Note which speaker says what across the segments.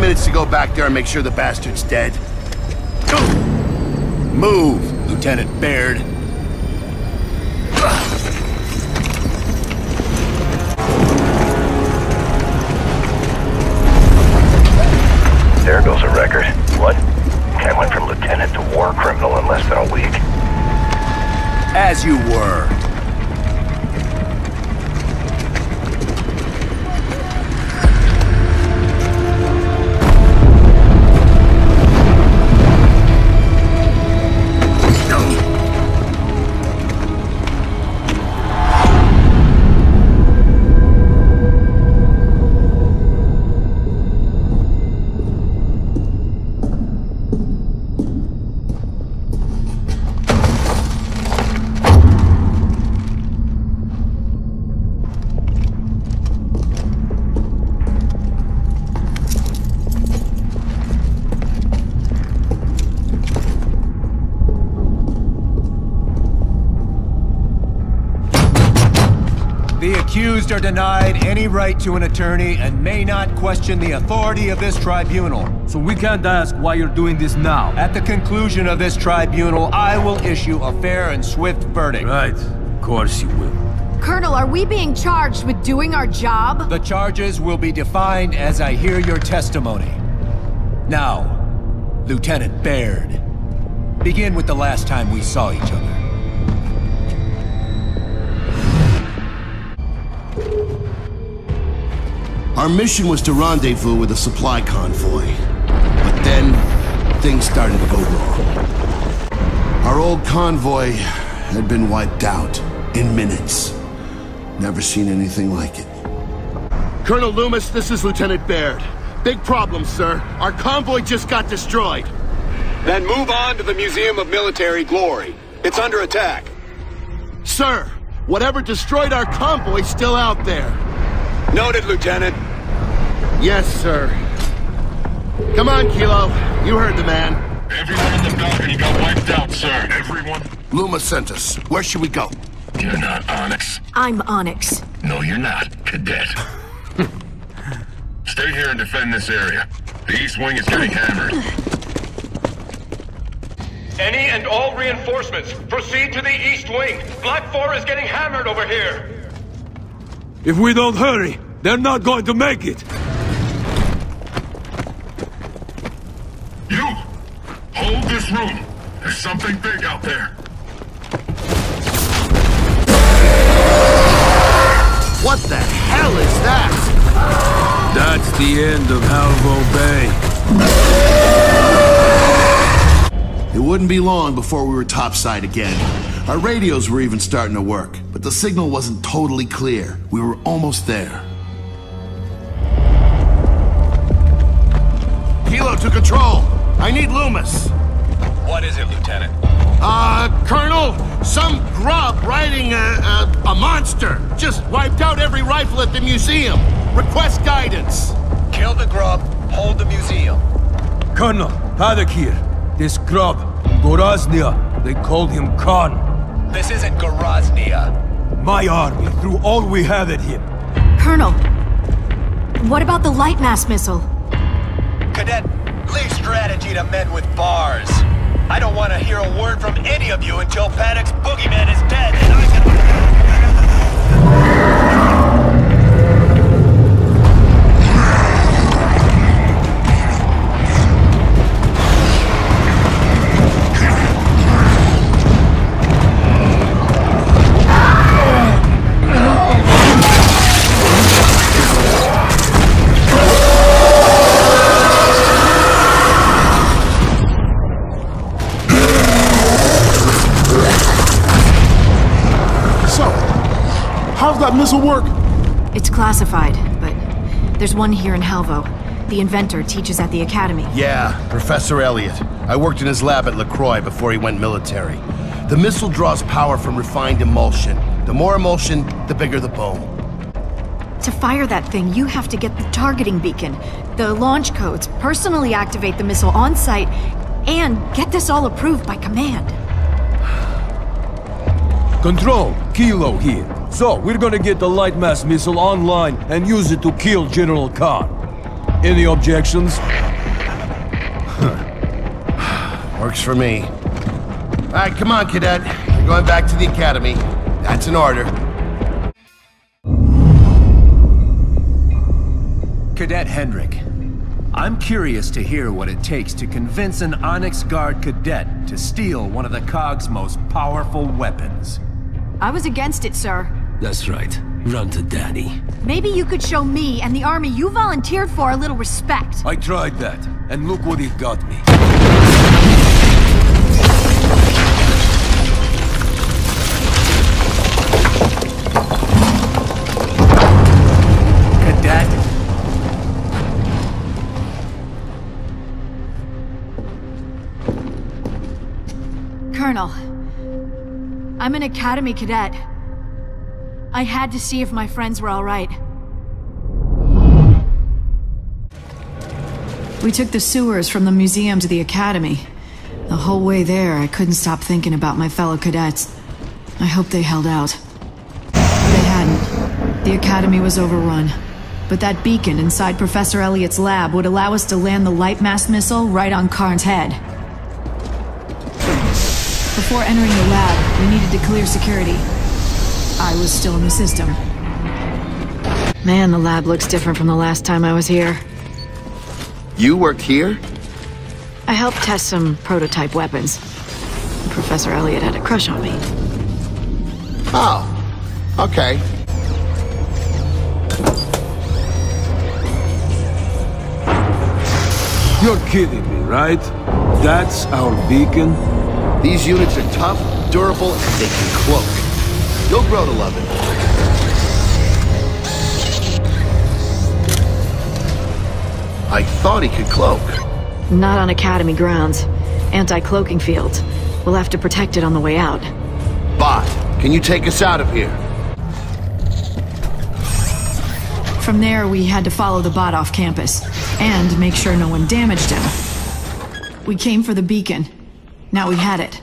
Speaker 1: minutes to go back there and make sure the bastard's dead. Move, Lieutenant Baird.
Speaker 2: There goes a record. What? I went from lieutenant to war criminal in less than a week.
Speaker 1: As you were.
Speaker 3: The accused are denied any right to an attorney and may not question the authority of this tribunal.
Speaker 4: So we can't ask why you're doing this now.
Speaker 3: At the conclusion of this tribunal, I will issue a fair and swift verdict.
Speaker 4: Right. Of course you will.
Speaker 5: Colonel, are we being charged with doing our job?
Speaker 3: The charges will be defined as I hear your testimony. Now, Lieutenant Baird, begin with the last time we saw each other.
Speaker 1: Our mission was to rendezvous with a supply convoy. But then, things started to go wrong. Our old convoy had been wiped out in minutes. Never seen anything like it. Colonel Loomis, this is Lieutenant Baird. Big problem, sir. Our convoy just got destroyed.
Speaker 6: Then move on to the Museum of Military Glory. It's under attack.
Speaker 1: Sir, whatever destroyed our convoy's still out there.
Speaker 6: Noted, Lieutenant.
Speaker 1: Yes, sir. Come on, Kilo. You heard the man.
Speaker 7: Everyone in the balcony got wiped out, sir. Everyone?
Speaker 1: Luma sent us. Where should we go?
Speaker 7: You're not Onyx.
Speaker 5: I'm Onyx.
Speaker 7: No, you're not, Cadet. Stay here and defend this area. The East Wing is getting hammered.
Speaker 8: Any and all reinforcements, proceed to the East Wing. Black 4 is getting hammered over here.
Speaker 4: If we don't hurry, they're not going to make it.
Speaker 7: You! Hold this room. There's something big out there.
Speaker 1: What the hell is that?
Speaker 4: That's the end of Halvo Bay.
Speaker 1: It wouldn't be long before we were topside again. Our radios were even starting to work, but the signal wasn't totally clear. We were almost there. Kilo to control. I need Loomis.
Speaker 3: What is it, Lieutenant?
Speaker 1: Colonel, some grub riding a monster just wiped out every rifle at the museum. Request guidance.
Speaker 3: Kill the grub, hold the museum.
Speaker 4: Colonel, Haddock here. This grub, Goraznia, they called him Khan.
Speaker 3: This isn't Goraznia.
Speaker 4: My army threw all we have at him.
Speaker 5: Colonel, what about the light mass missile?
Speaker 3: Cadet, leave strategy to men with bars. I don't want to hear a word from any of you until Paddock's boogeyman is dead and I can...
Speaker 1: How's that missile work?
Speaker 5: It's classified, but there's one here in Halvo. The inventor teaches at the academy.
Speaker 1: Yeah, Professor Elliot. I worked in his lab at LaCroix before he went military. The missile draws power from refined emulsion. The more emulsion, the bigger the boom.
Speaker 5: To fire that thing, you have to get the targeting beacon, the launch codes, personally activate the missile on site, and get this all approved by command.
Speaker 4: Control, Kilo here. So, we're gonna get the light mass missile online and use it to kill General Khan. Any objections?
Speaker 1: Works for me. All right, come on, cadet. We're going back to the academy. That's an order.
Speaker 3: Cadet Hendrik, I'm curious to hear what it takes to convince an Onyx Guard cadet to steal one of the COG's most powerful weapons.
Speaker 5: I was against it, sir.
Speaker 9: That's right. Run to daddy.
Speaker 5: Maybe you could show me and the army you volunteered for a little respect.
Speaker 4: I tried that, and look what it got me.
Speaker 3: Cadet?
Speaker 5: Colonel, I'm an academy cadet. I had to see if my friends were all right. We took the sewers from the museum to the academy. The whole way there, I couldn't stop thinking about my fellow cadets. I hope they held out. They hadn't. The academy was overrun. But that beacon inside Professor Elliott's lab would allow us to land the light mass missile right on Karn's head. Before entering the lab, we needed to clear security. I was still in the system. Man, the lab looks different from the last time I was here.
Speaker 1: You work here?
Speaker 5: I helped test some prototype weapons. Professor Elliott had a crush on me.
Speaker 1: Oh, okay.
Speaker 4: You're kidding me, right? That's our beacon?
Speaker 1: These units are tough, durable, and they can cloak. You'll grow to love it. I thought he could cloak.
Speaker 5: Not on Academy grounds. Anti-cloaking fields. We'll have to protect it on the way out.
Speaker 1: Bot, can you take us out of here?
Speaker 5: From there, we had to follow the bot off campus. And make sure no one damaged him. We came for the beacon. Now we had it.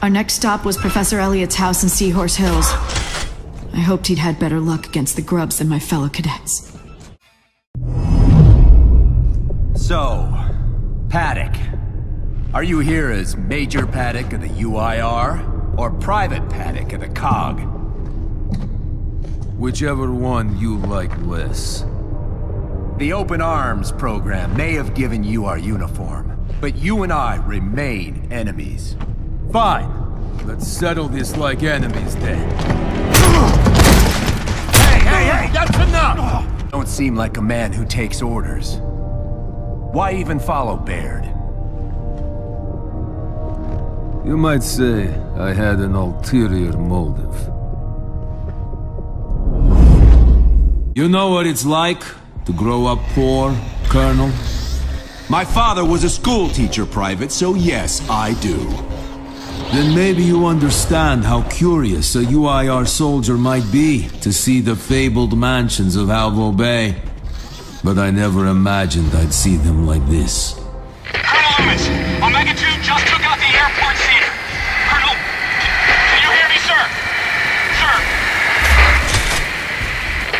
Speaker 5: Our next stop was Professor Elliott's house in Seahorse Hills. I hoped he'd had better luck against the grubs than my fellow cadets.
Speaker 3: So, Paddock. Are you here as Major Paddock of the UIR, or Private Paddock of the COG?
Speaker 4: Whichever one you like less.
Speaker 3: The Open Arms program may have given you our uniform, but you and I remain enemies.
Speaker 4: Fine. Let's settle this like enemies then.
Speaker 3: Hey, that's enough! Don't seem like a man who takes orders. Why even follow Baird?
Speaker 4: You might say I had an ulterior motive. You know what it's like to grow up poor, Colonel?
Speaker 10: My father was a school teacher, Private, so yes, I do.
Speaker 4: Then maybe you understand how curious a UIR soldier might be to see the fabled mansions of Halvo Bay. But I never imagined I'd see them like this.
Speaker 8: Colonel Loomis, Omega 2 just took out the airport scene. Colonel, can you hear me, sir? Sir?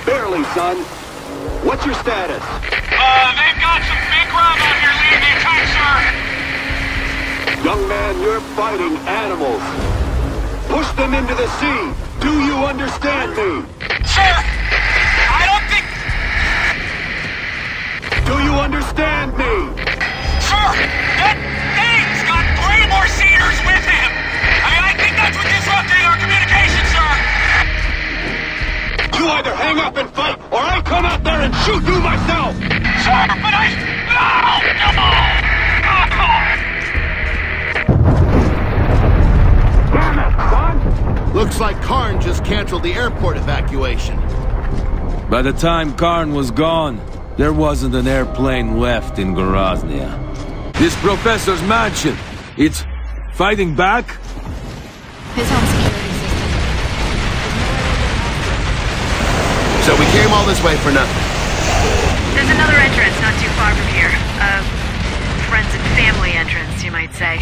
Speaker 6: Barely, son. What's your status?
Speaker 8: They've got some big grub out here leading the attack, sir.
Speaker 6: Young man, you're fighting animals. Push them into the sea. Do you understand me?
Speaker 8: Sir, I don't think...
Speaker 6: Do you understand me?
Speaker 8: Sir, that thing's got 3 more Cedars with him. I think that's what's disrupting our communication, sir.
Speaker 6: You either hang up and fight, or I come out there and shoot you myself!
Speaker 8: Sir, but I... No!
Speaker 6: Damn it, son!
Speaker 1: Looks like Karn just canceled the airport evacuation.
Speaker 4: By the time Karn was gone, there wasn't an airplane left in Groznia. This professor's mansion, it's fighting back?
Speaker 5: His home security system.
Speaker 1: So we came all this way for nothing.
Speaker 5: There's another entrance not too far from here. Friends and family entrance, you might say.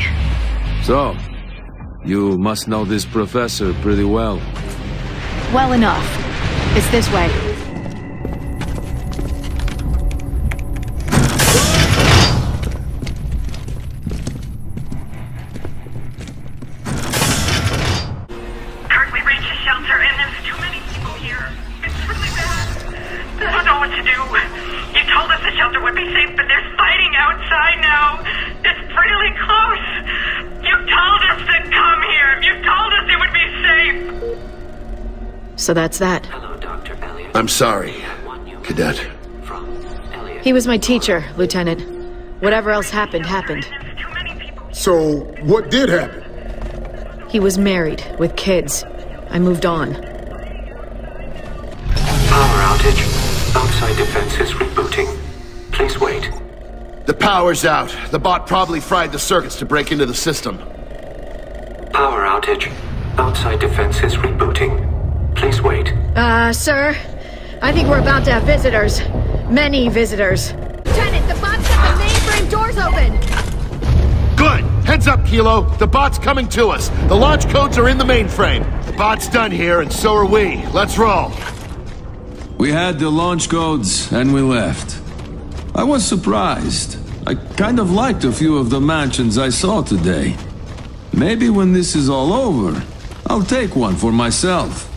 Speaker 4: So, you must know this professor pretty well.
Speaker 5: Well enough. It's this way.
Speaker 11: what to do. You told us the shelter would be safe, but there's fighting outside now. It's really close. You told us to come here. You told us it would be safe.
Speaker 5: So that's that.
Speaker 8: Hello, Dr. Elliot.
Speaker 1: I'm sorry, Cadet.
Speaker 8: From Elliot.
Speaker 5: He was my teacher, Lieutenant. Whatever else happened, happened.
Speaker 7: So, what did happen?
Speaker 5: He was married, with kids. I moved on.
Speaker 8: Power outage. Outside defense is rebooting. Please wait.
Speaker 1: The power's out. The bot probably fried the circuits to break into the system.
Speaker 8: Power outage. Outside defense is rebooting. Please wait.
Speaker 5: Sir? I think we're about to have visitors. Many visitors.
Speaker 12: Lieutenant, the bot's got the mainframe doors open!
Speaker 1: Good! Heads up, Kilo. The bot's coming to us. The launch codes are in the mainframe. The bot's done here, and so are we. Let's roll.
Speaker 4: We had the launch codes, and we left. I was surprised. I kind of liked a few of the mansions I saw today. Maybe when this is all over, I'll take one for myself.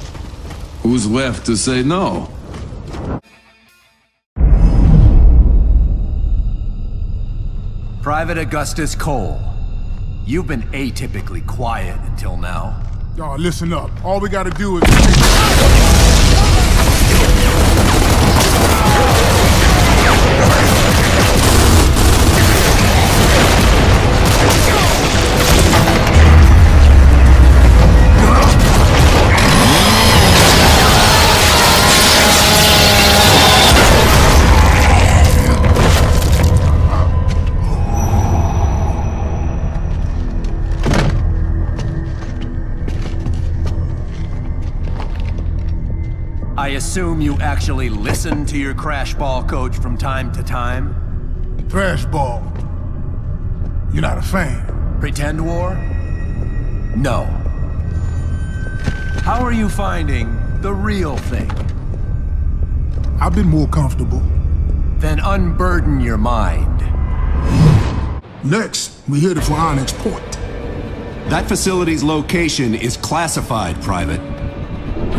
Speaker 4: Who's left to say no?
Speaker 3: Private Augustus Cole, you've been atypically quiet until now.
Speaker 7: Y'all, listen up. All we gotta do is...
Speaker 3: I assume you actually listen to your crash ball coach from time to time?
Speaker 7: Crash ball. You're not a fan.
Speaker 3: Pretend war? No. How are you finding the real thing?
Speaker 7: I've been more comfortable.
Speaker 3: Then unburden your mind.
Speaker 7: Next, we headed for Onyx Point.
Speaker 10: That facility's location is classified, Private.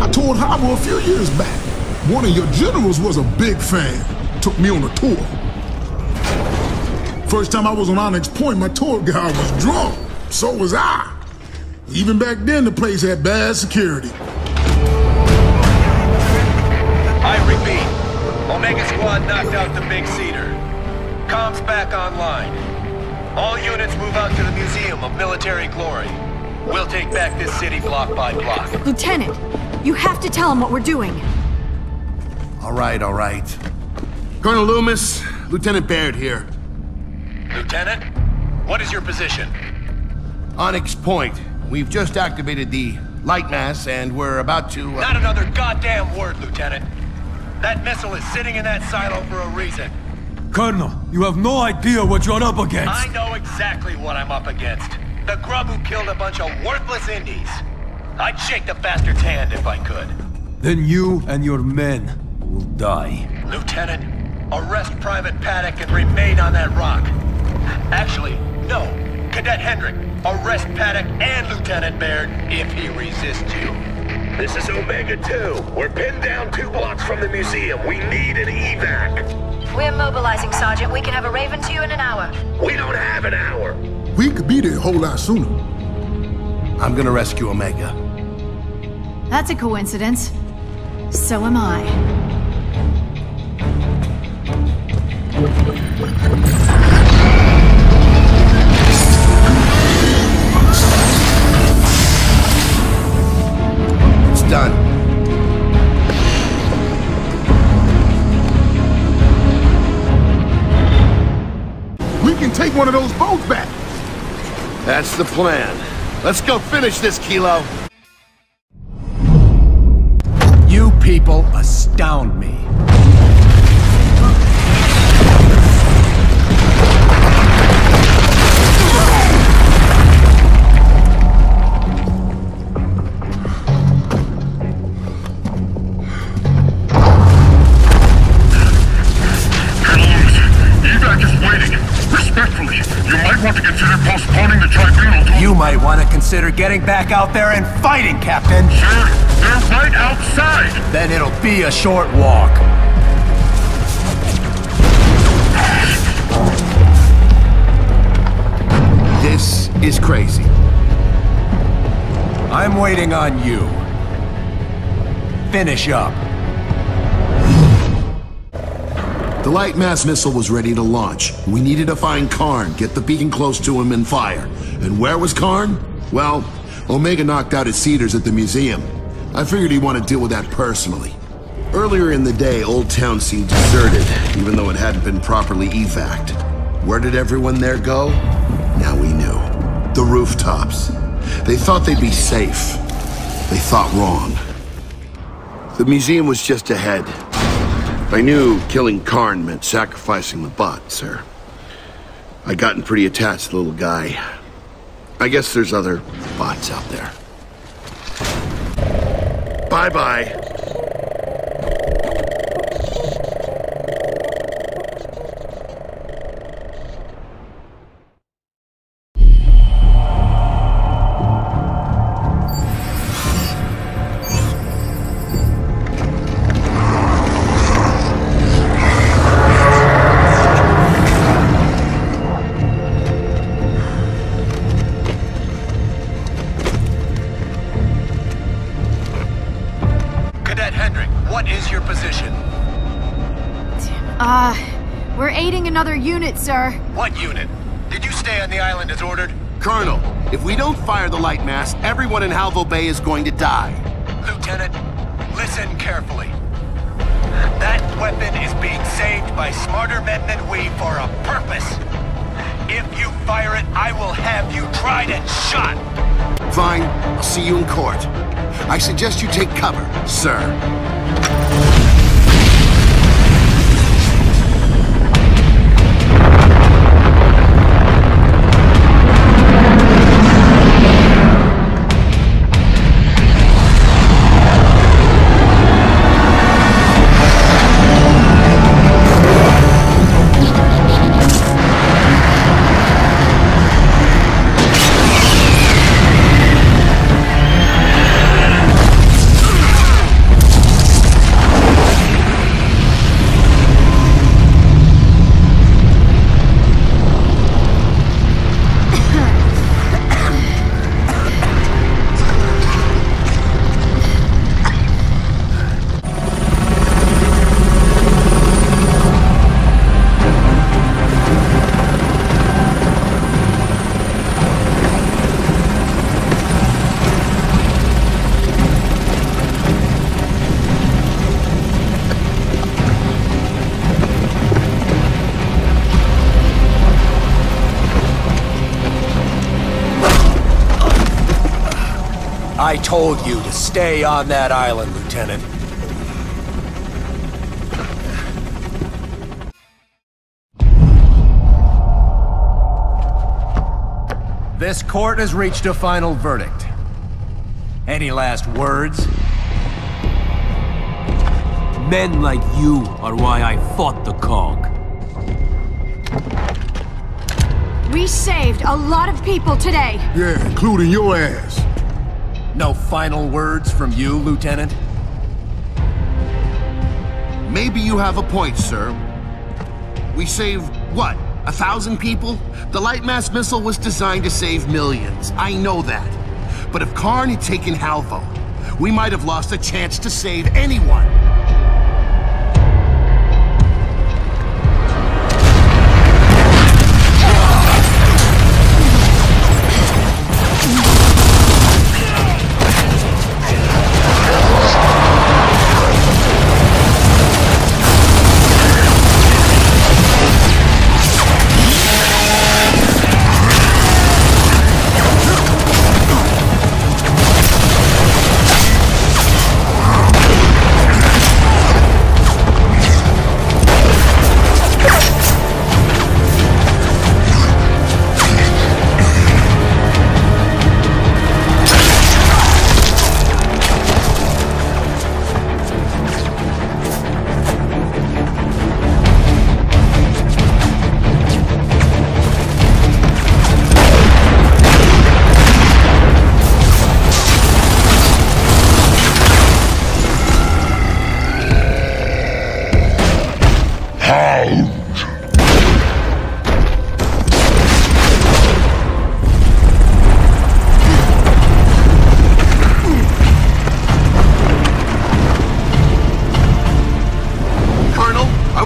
Speaker 7: I toured Harbor a few years back. One of your generals was a big fan. Took me on a tour. First time I was on Onyx Point, my tour guide was drunk. So was I. Even back then, the place had bad security.
Speaker 3: I repeat, Omega Squad knocked out the Big Cedar. Comms back online. All units move out to the Museum of Military Glory. We'll take back this city block by block.
Speaker 12: Lieutenant, you have to tell him what we're doing.
Speaker 1: All right, all right. Colonel Loomis, Lieutenant Baird here.
Speaker 3: Lieutenant, what is your position?
Speaker 1: Onyx Point. We've just activated the light mass, and we're about to...
Speaker 3: Not another goddamn word, Lieutenant. That missile is sitting in that silo for a reason.
Speaker 9: Colonel, you have no idea what you're up against.
Speaker 3: I know exactly what I'm up against. The grub who killed a bunch of worthless Indies. I'd shake the bastard's hand if I could.
Speaker 9: Then you and your men will die.
Speaker 3: Lieutenant, arrest Private Paddock and remain on that rock. Actually, no. Cadet Hendrick, arrest Paddock and Lieutenant Baird if he resists you.
Speaker 2: This is Omega 2. We're pinned down 2 blocks from the museum. We need an evac.
Speaker 12: We're mobilizing, Sergeant. We can have a Raven to you in an hour.
Speaker 2: We don't have an hour.
Speaker 7: We could be there a whole lot sooner.
Speaker 1: I'm gonna rescue Omega.
Speaker 5: That's a coincidence. So am I.
Speaker 1: It's done.
Speaker 7: We can take one of those boats back.
Speaker 1: That's the plan. Let's go finish this, Kilo.
Speaker 3: You people astound me. You might want to consider getting back out there and fighting, Captain.
Speaker 7: Sir, they're right outside.
Speaker 3: Then it'll be a short walk.
Speaker 1: This is crazy.
Speaker 10: I'm waiting on you. Finish up.
Speaker 1: The light mass missile was ready to launch. We needed to find Karn, get the beacon close to him, and fire. And where was Karn? Well, Omega knocked out his cedars at the museum. I figured he'd want to deal with that personally. Earlier in the day, Old Town seemed deserted, even though it hadn't been properly evac'd. Where did everyone there go? Now we knew. The rooftops. They thought they'd be safe. They thought wrong. The museum was just ahead. I knew killing Karn meant sacrificing the bot, sir. I'd gotten pretty attached to the little guy. I guess there's other bots out there. Bye-bye.
Speaker 13: We're aiding another unit, sir.
Speaker 3: What unit? Did you stay on the island as ordered?
Speaker 1: Colonel, if we don't fire the light mass, everyone in Halvo Bay is going to die.
Speaker 3: Lieutenant, listen carefully. That weapon is being saved by smarter men than we for a purpose. If you fire it, I will have you tried and shot.
Speaker 1: Fine, I'll see you in court. I suggest you take cover, sir.
Speaker 10: I told you to stay on that island, Lieutenant. This court has reached a final verdict. Any last words?
Speaker 9: Men like you are why I fought the Cog.
Speaker 13: We saved a lot of people today.
Speaker 7: Yeah, including your ass.
Speaker 10: No final words from you, Lieutenant?
Speaker 1: Maybe you have a point, sir. We saved, what, 1,000 people? The light mass missile was designed to save millions. I know that. But if Karn had taken Halvo, we might have lost a chance to save anyone.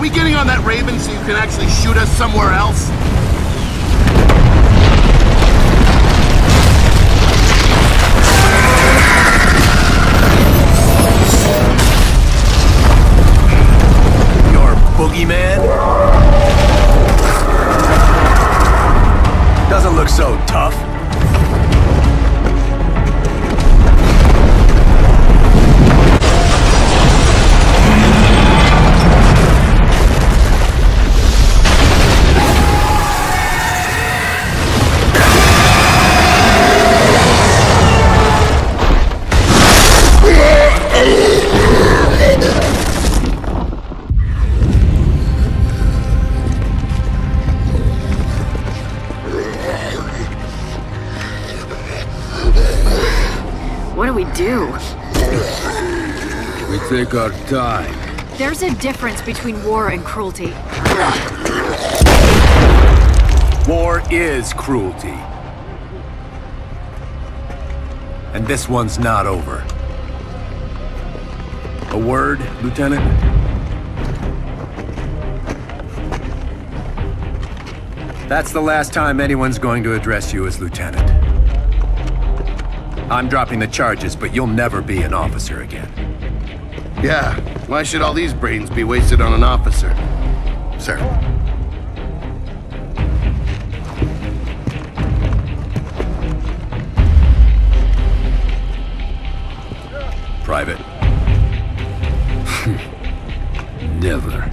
Speaker 1: we getting on that Raven so you can actually shoot us somewhere else?
Speaker 10: Your boogeyman? Doesn't look so tough.
Speaker 5: What do we do?
Speaker 4: We take our time.
Speaker 13: There's a difference between war and cruelty.
Speaker 10: War is cruelty. And this one's not over. A word, Lieutenant? That's the last time anyone's going to address you as Lieutenant. I'm dropping the charges, but you'll never be an officer again.
Speaker 1: Yeah, why should all these brains be wasted on an officer? Sir.
Speaker 10: Private.
Speaker 4: Never.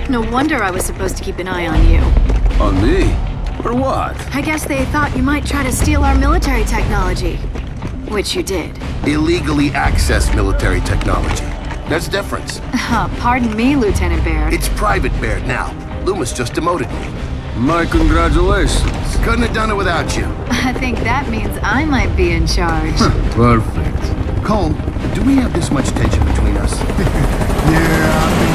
Speaker 13: No wonder I was supposed to keep an eye on you.
Speaker 4: On me? For what?
Speaker 13: I guess they thought you might try to steal our military technology. Which you did.
Speaker 1: Illegally access military technology. There's a difference.
Speaker 13: Pardon me, Lieutenant Baird.
Speaker 1: It's Private Baird now. Loomis just demoted me.
Speaker 4: My congratulations.
Speaker 1: Couldn't have done it without you.
Speaker 13: I think that means I might be in charge.
Speaker 4: Perfect.
Speaker 1: Cole, do we have this much tension between us?
Speaker 7: Yeah, I think